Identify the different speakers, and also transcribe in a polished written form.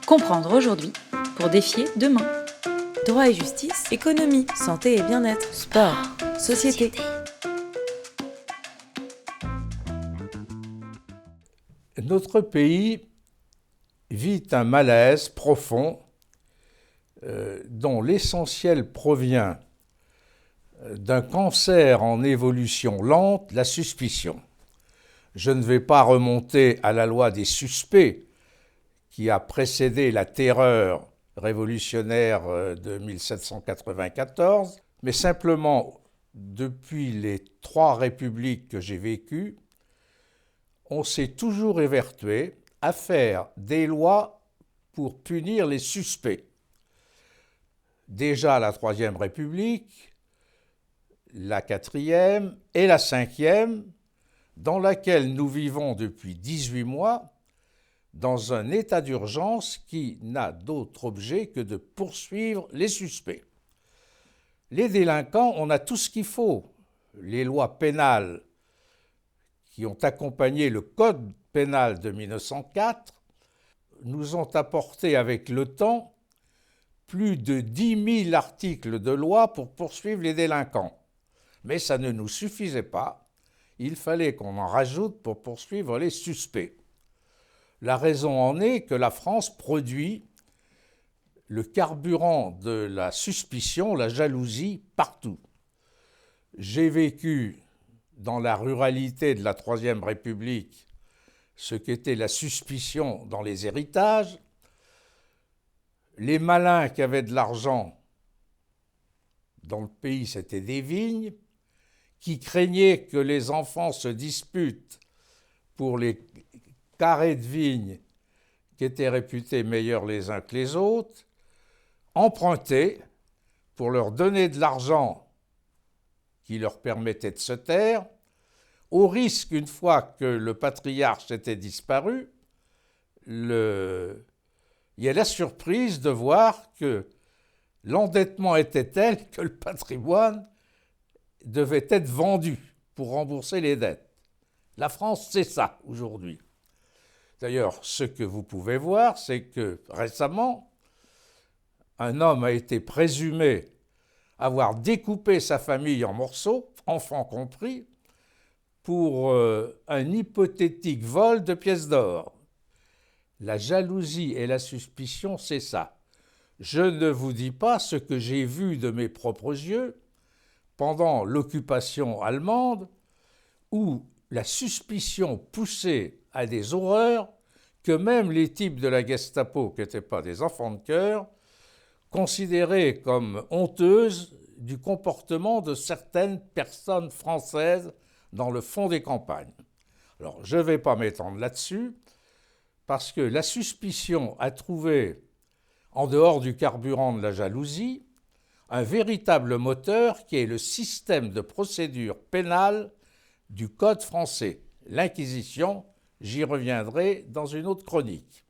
Speaker 1: Comprendre aujourd'hui pour défier demain.
Speaker 2: Droit et justice, économie, santé et bien-être, sport, société.
Speaker 3: Notre pays vit un malaise profond dont l'essentiel provient d'un cancer en évolution lente, la suspicion. Je ne vais pas remonter à la loi des suspects qui a précédé la terreur révolutionnaire de 1794, mais simplement, depuis les 3 républiques que j'ai vécues, on s'est toujours évertué à faire des lois pour punir les suspects. Déjà la 3e République, la 4e et la 5e, dans laquelle nous vivons depuis 18 mois, dans un état d'urgence qui n'a d'autre objet que de poursuivre les suspects. Les délinquants, on a tout ce qu'il faut. Les lois pénales qui ont accompagné le Code pénal de 1904 nous ont apporté avec le temps plus de 10 000 articles de loi pour poursuivre les délinquants. Mais ça ne nous suffisait pas. Il fallait qu'on en rajoute pour poursuivre les suspects. La raison en est que la France produit le carburant de la suspicion, la jalousie, partout. J'ai vécu dans la ruralité de la 3e République ce qu'était la suspicion dans les héritages. Les malins qui avaient de l'argent dans le pays, c'était des vignes, qui craignaient que les enfants se disputent pour les carrés de vignes qui étaient réputés meilleurs les uns que les autres, empruntaient pour leur donner de l'argent qui leur permettait de se taire, au risque, une fois que le patriarche était disparu, il y a la surprise de voir que l'endettement était tel que le patrimoine devait être vendu pour rembourser les dettes. La France, c'est ça aujourd'hui. D'ailleurs, ce que vous pouvez voir, c'est que récemment, un homme a été présumé avoir découpé sa famille en morceaux, enfants compris, pour un hypothétique vol de pièces d'or. La jalousie et la suspicion, c'est ça. Je ne vous dis pas ce que j'ai vu de mes propres yeux pendant l'occupation allemande, où la suspicion poussait à des horreurs que même les types de la Gestapo, qui n'étaient pas des enfants de cœur, considéraient comme honteuses du comportement de certaines personnes françaises dans le fond des campagnes. Alors, je ne vais pas m'étendre là-dessus, parce que la suspicion a trouvé, en dehors du carburant de la jalousie, un véritable moteur qui est le système de procédure pénale du Code français. L'Inquisition, j'y reviendrai dans une autre chronique.